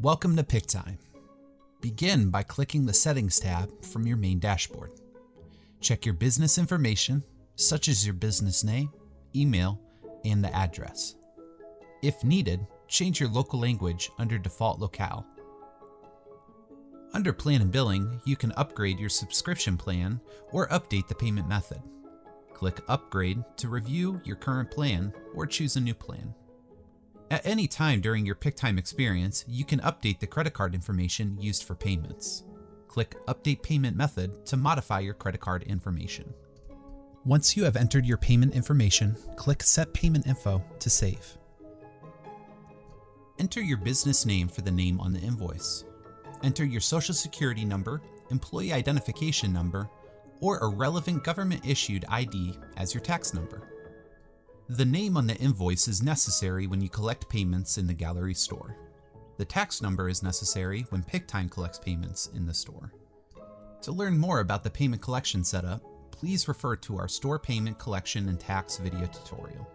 Welcome to Pic-Time. Begin by clicking the Settings tab from your main dashboard. Check your business information, such as your business name, email, and the address. If needed, change your local language under Default Locale. Under Plan and Billing, you can upgrade your subscription plan or update the payment method. Click Upgrade to review your current plan or choose a new plan. At any time during your Pic-Time experience, you can update the credit card information used for payments. Click Update Payment Method to modify your credit card information. Once you have entered your payment information, click Set Payment Info to save. Enter your business name for the name on the invoice. Enter your Social Security number, employee identification number, or a relevant government-issued ID as your tax number. The name on the invoice is necessary when you collect payments in the gallery store. The tax number is necessary when Pic-Time collects payments in the store. To learn more about the payment collection setup, please refer to our store payment collection and tax video tutorial.